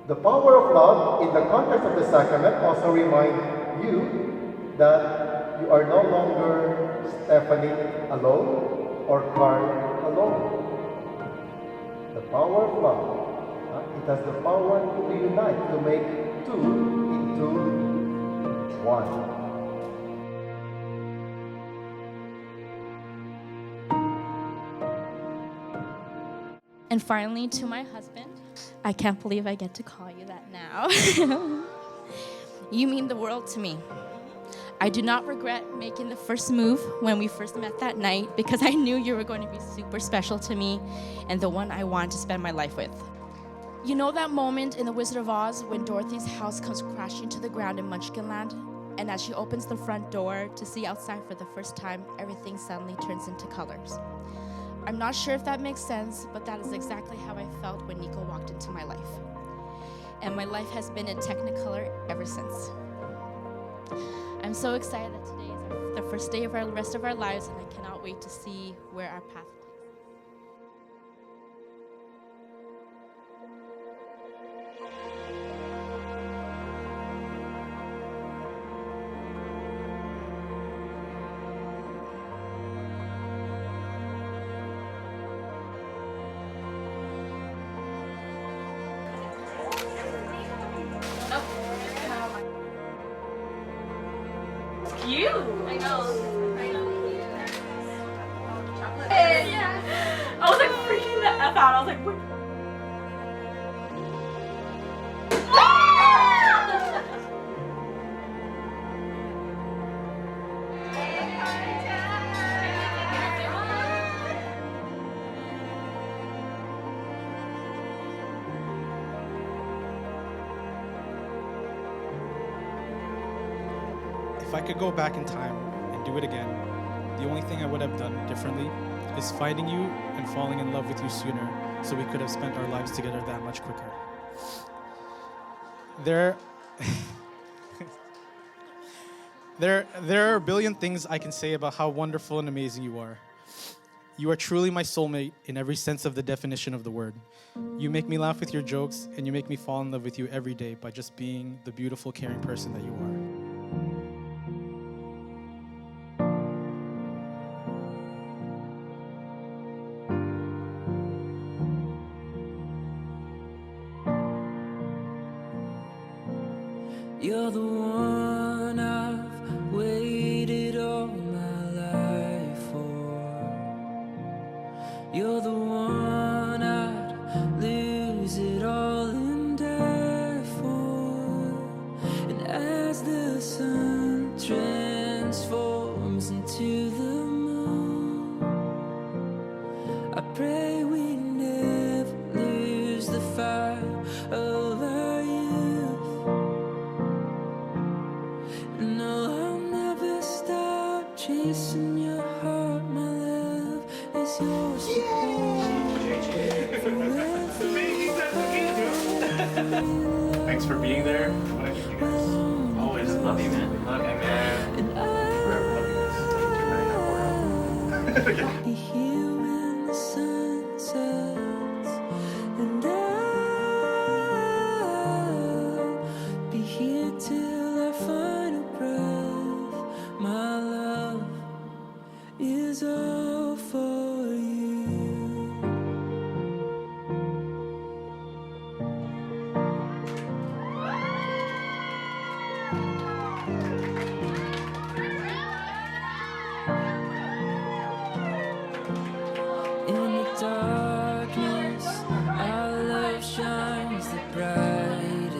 The power of love in the context of the sacrament also remind you that you are no longer Stephanie alone or Karl alone. The power of love, it has the power to unite, to make two into one. And finally, to my husband, I can't believe I get to call you that now. You mean the world to me. I do not regret making the first move when we first met that night because I knew you were going to be super special to me and the one I wanted to spend my life with. You know that moment in The Wizard of Oz when Dorothy's house comes crashing to the ground in Munchkinland? And as she opens the front door to see outside for the first time, everything suddenly turns into colors. I'm not sure if that makes sense, but that is exactly how I felt when Nico walked into my life. And my life has been in Technicolor ever since. I'm so excited that today is the first day of the rest of our lives, and I cannot wait to see where our path takes. Cute. I know. Yeah. I was like freaking the F out. I was like, what? If I could go back in time and do it again, the only thing I would have done differently is finding you and falling in love with you sooner so we could have spent our lives together that much quicker. There are a billion things I can say about how wonderful and amazing you are. You are truly my soulmate in every sense of the definition of the word. You make me laugh with your jokes, and you make me fall in love with you every day by just being the beautiful, caring person that you are. You're the one I've waited all my life for. You're the one I'd lose it all and die for. And as the sun transforms into the moon, I pray we never lose the fire of our youth. No, I'll never stop chasing your heart. My love is yours to hold. Thanks for being there. Always love you, man. Love you, man. Forever love you guys. Be here when the sun sets, and I'll be here till our final breath. My love is all for you. In the darkness, our love shines the brightest.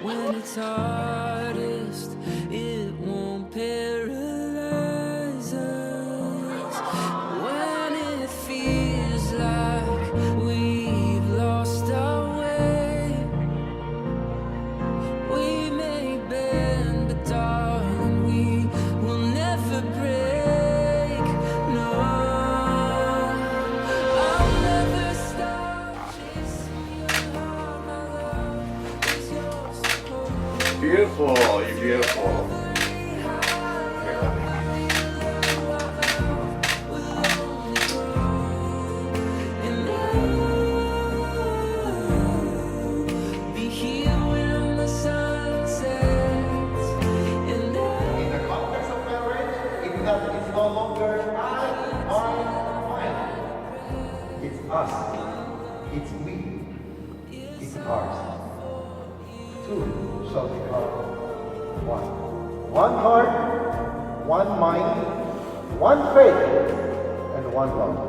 When it's hardest, it won't paralyze us. When it feels like we've lost our way, we may bend, but darling, we will never break. No, I'll never stop chasing your heart. My love is yours to hold. Beautiful. You're beautiful. And It's us. It's we. It's ours. Two shall become one. One heart, one mind, one faith, and one love.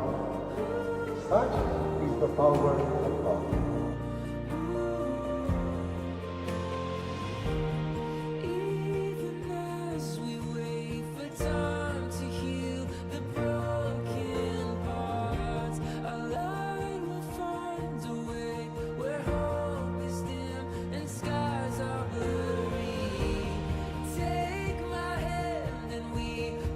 Such is the power of God. Even as we wait for time to heal the broken parts, our light will find a way where hope is dim and skies are blurry. Take my hand and we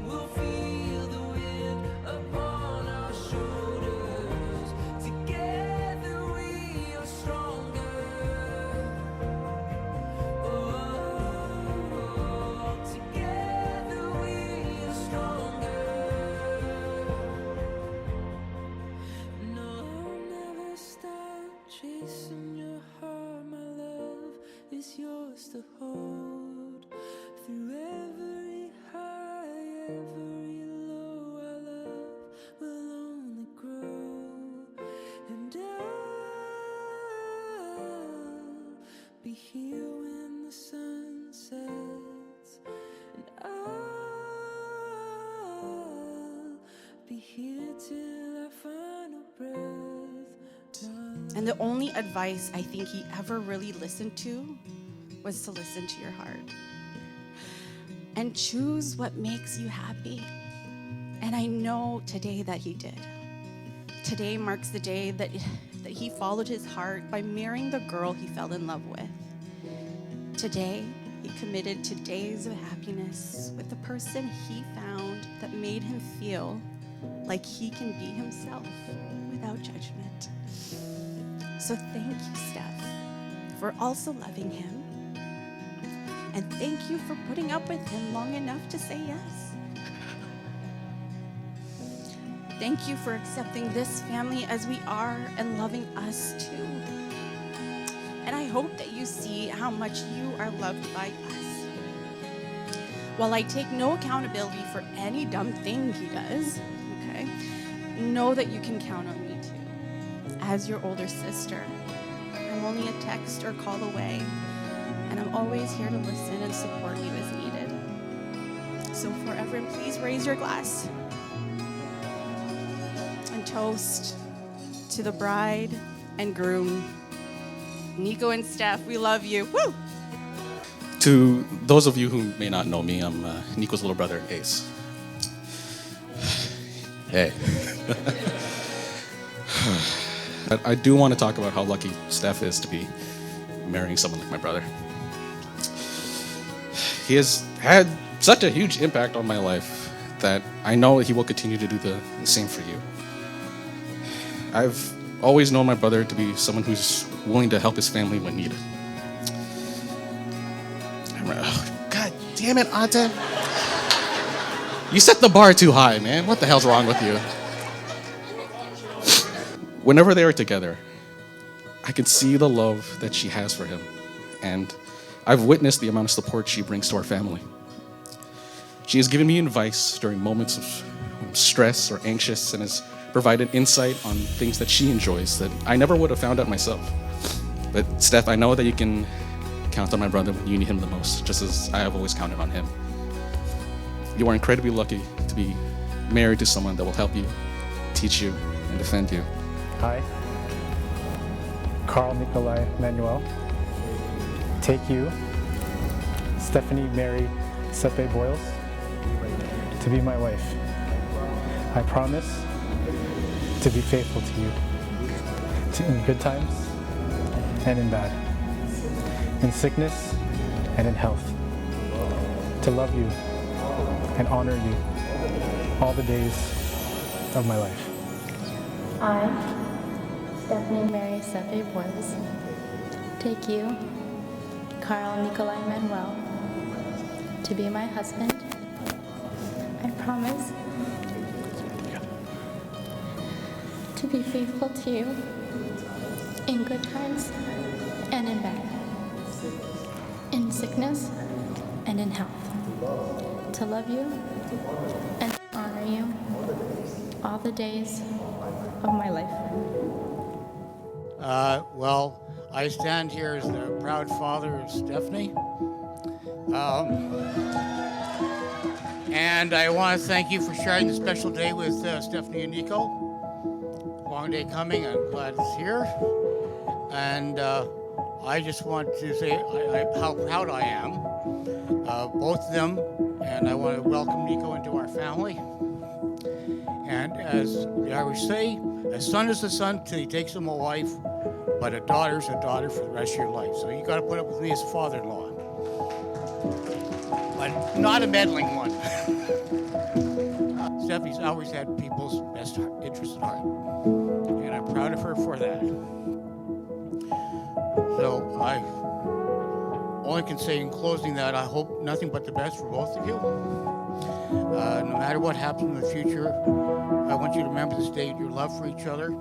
will feel the wind upon our shoulders. Together we are stronger. Together we are stronger. No, I'll never stop chasing your heart. My love is yours to hold. Through every high, every low, our love will only grow. And I'll be here when the sun sets. And I'll be here till our final breath. And the only advice I think he ever really listened to was to listen to your heart. And choose what makes you happy. And I know today that he did. Today marks the day that he followed his heart by marrying the girl he fell in love with. Today, he committed to days of happiness with the person he found that made him feel like he can be himself without judgment. So thank you, Steph, for also loving him. And thank you for putting up with him long enough to say yes. Thank you for accepting this family as we are and loving us too. And I hope that you see how much you are loved by us. While I take no accountability for any dumb thing he does, okay, know that you can count on me too. As your older sister, I'm only a text or call away, and I'm always here to listen and support you as needed. So for everyone, please raise your glass and toast to the bride and groom. Nico and Steph, we love you. Woo! To those of you who may not know me, I'm Nico's little brother, Ace. Hey. I do want to talk about how lucky Steph is to be marrying someone like my brother. He has had such a huge impact on my life that I know he will continue to do the same for you. I've always known my brother to be someone who's willing to help his family when needed. God damn it, Ante. You set the bar too high, man. What the hell's wrong with you? Whenever they are together, I can see the love that she has for him. And I've witnessed the amount of support she brings to our family. She has given me advice during moments of stress or anxious and has provided insight on things that she enjoys that I never would have found out myself. But Steph, I know that you can count on my brother when you need him the most, just as I have always counted on him. You are incredibly lucky to be married to someone that will help you, teach you, and defend you. Hi, Karl Nikolai Manuel. Take you, Stephanie Mary Sepe Boyles, to be my wife. I promise to be faithful to you, in good times and in bad, in sickness and in health, to love you and honor you all the days of my life. I, Stephanie Mary Sepe Boyles, take you, Karl Nikolai Manuel, to be my husband. I promise to be faithful to you in good times and in bad, in sickness and in health, to love you and honor you all the days of my life. Well, I stand here as the proud father of Stephanie. And I want to thank you for sharing this special day with Stephanie and Nico. Long day coming, I'm glad it's here. And I just want to say how proud I am, both of them, and I want to welcome Nico into our family. And as the Irish say, a son is a son till he takes him a wife, but a daughter's a daughter for the rest of your life. So you got to put up with me as a father-in-law, but not a meddling one. Stephanie's always had people's best interests at heart, and I'm proud of her for that. So I only can say in closing that I hope nothing but the best for both of you. No matter what happens in the future, I want you to remember this day, your love for each other.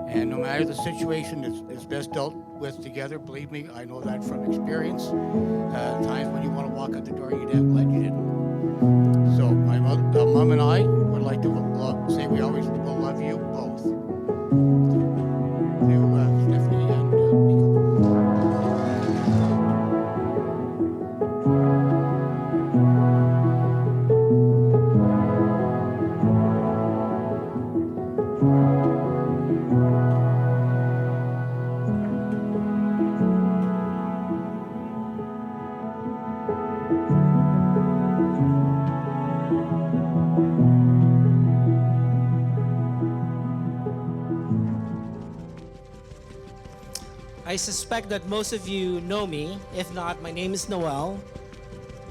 And no matter the situation, it's best dealt with together. Believe me, I know that from experience. Times when you want to walk out the door, you're damn glad you didn't. So my mom and I would like to say we always will love you both. To Stephanie and Nico. I suspect that most of you know me. If not, my name is Noel,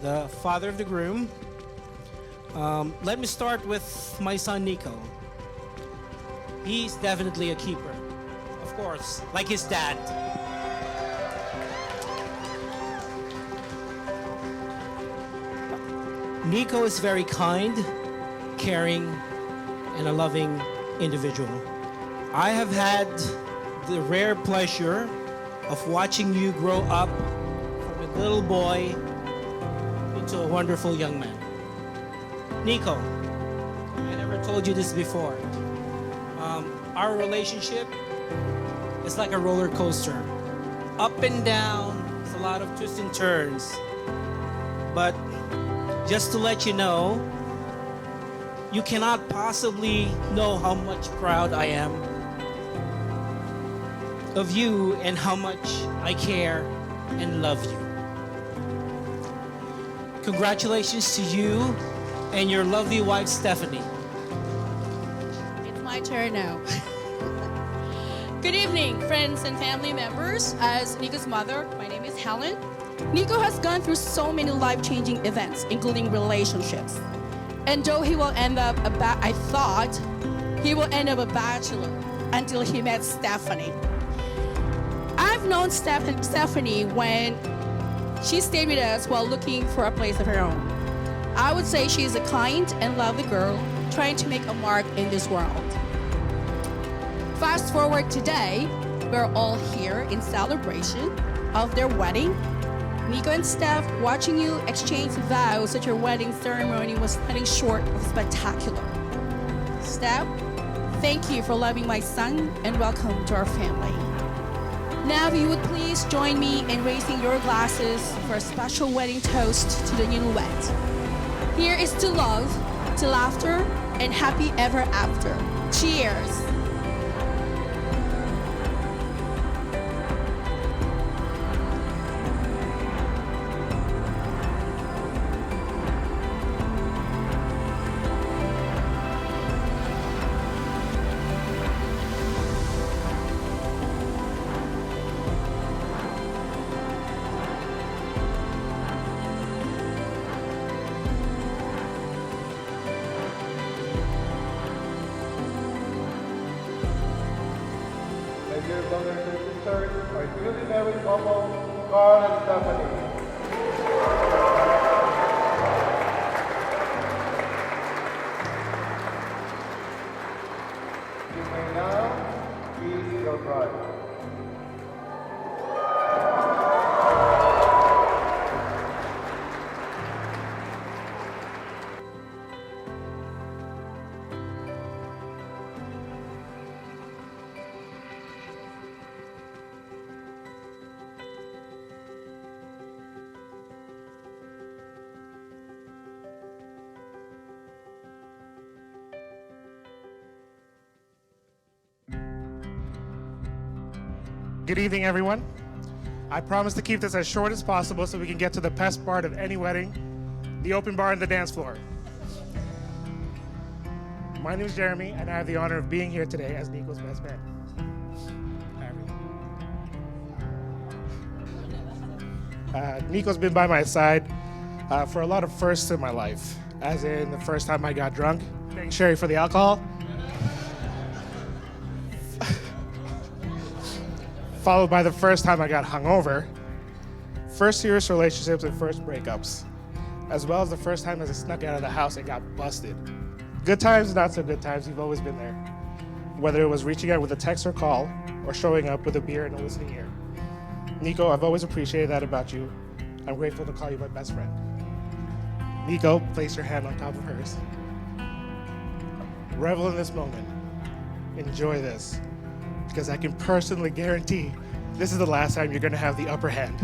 the father of the groom. Let me start with my son Nico. He's definitely a keeper, of course, like his dad. Nico is very kind, caring, and a loving individual. I have had the rare pleasure of watching you grow up from a little boy into a wonderful young man. Nico, I never told you this before. Our relationship is like a roller coaster. Up and down, it's a lot of twists and turns. But just to let you know, you cannot possibly know how much proud I am of you and how much I care and love you. Congratulations to you and your lovely wife, Stephanie. It's my turn now. Good evening, friends and family members. As Nico's mother, my name is Helen. Nico has gone through so many life-changing events, including relationships. And though he will end up I thought he will end up a bachelor until he met Stephanie. I've known Stephanie when she stayed with us while looking for a place of her own. I would say she is a kind and lovely girl trying to make a mark in this world. Fast forward today, we're all here in celebration of their wedding. Nico and Steph, watching you exchange vows at your wedding ceremony was nothing short of spectacular. Steph, thank you for loving my son and welcome to our family. Now, if you would please join me in raising your glasses for a special wedding toast to the newlywed. Here is to love, to laughter, and happy ever after. Cheers! My dear brothers and sisters, our newly married couple, Karl and Stephanie. You may now kiss your bride. Good evening, everyone. I promise to keep this as short as possible so we can get to the best part of any wedding, the open bar and the dance floor. My name is Jeremy, and I have the honor of being here today as Nico's best man. Nico's been by my side for a lot of firsts in my life, as in the first time I got drunk. Thanks, Sherry, for the alcohol. Followed by the first time I got hungover, first serious relationships and first breakups, as well as the first time as I snuck out of the house and got busted. Good times, not so good times, you've always been there. Whether it was reaching out with a text or call, or showing up with a beer and a listening ear. Nico, I've always appreciated that about you. I'm grateful to call you my best friend. Nico, place your hand on top of hers. Revel in this moment. Enjoy this. Because I can personally guarantee this is the last time you're gonna have the upper hand.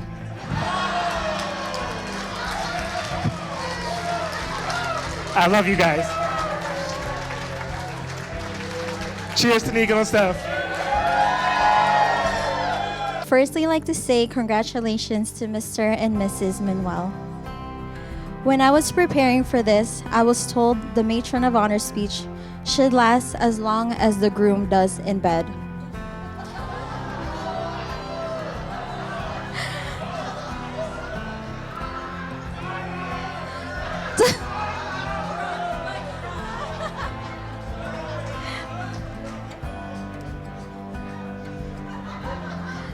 I love you guys. Cheers to Nico and Steph. Firstly, I'd like to say congratulations to Mr. and Mrs. Manuel. When I was preparing for this, I was told the matron of honor speech should last as long as the groom does in bed.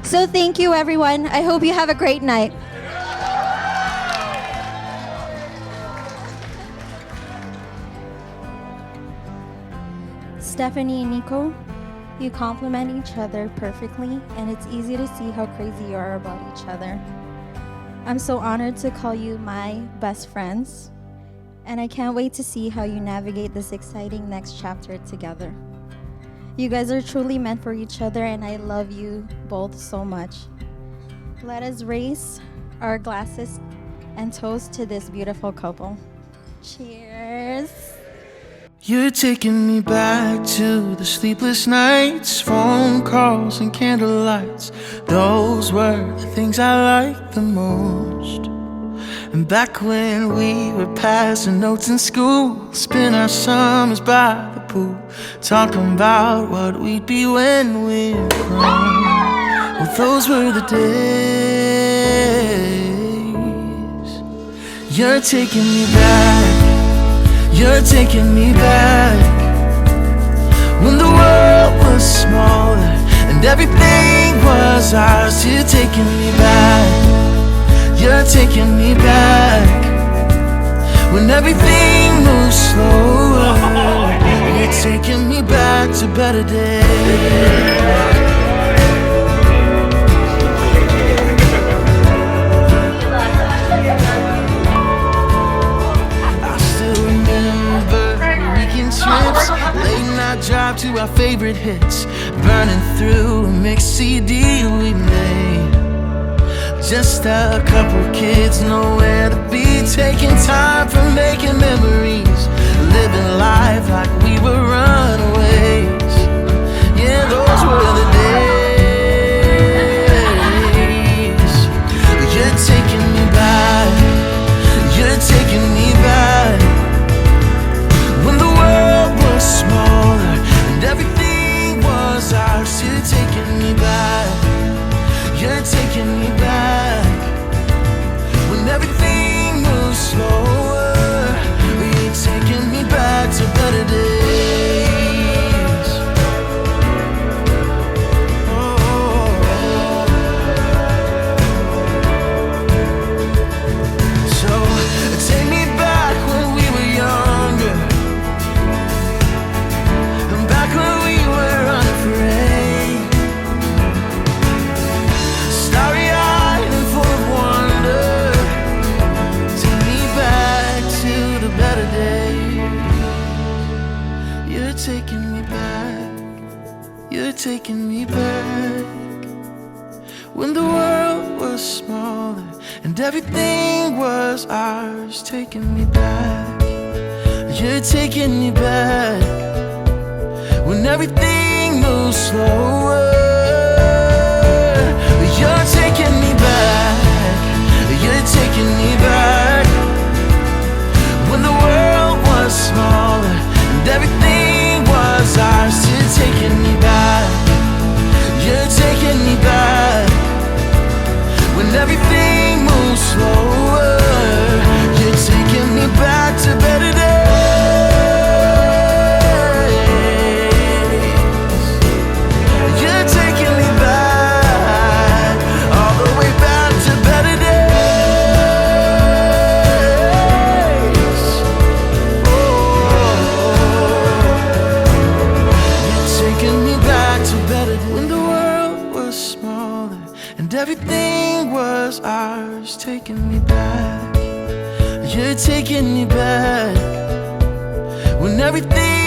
So thank you, everyone. I hope you have a great night. Stephanie and Nico, you complement each other perfectly, and it's easy to see how crazy you are about each other. I'm so honored to call you my best friends, and I can't wait to see how you navigate this exciting next chapter together. You guys are truly meant for each other, and I love you both so much. Let us raise our glasses and toast to this beautiful couple. Cheers. You're taking me back to the sleepless nights, phone calls and candlelights. Those were the things I liked the most. And back when we were passing notes in school, spent our summers by the pool, talking about what we'd be when we're grown. Well, those were the days. You're taking me back, you're taking me back, when the world was smaller and everything was ours. You're taking me back, you're taking me back, when everything moves slower. You're taking me back to better days. I still remember weekend trips, late night drive to our favorite hits, burning through a mixed CD we made. Just a couple kids, nowhere to be, taking time for making memories, living life like we were runaways. Yeah, those were the days. You're taking me back, you're taking me back, when the world was smaller and everything was ours. You're taking me back, you're taking me back, when everything moves slower. You're taking me back to better days. Oh. So take me back when we were younger, and back when we were unafraid, starry-eyed and full of wonder. Take me back to the better days. You're taking me back, you're taking me back, when the world was smaller and everything was ours. Taking me back, you're taking me back, when everything moves slower. everything was ours, taking me back. You're taking me back when everything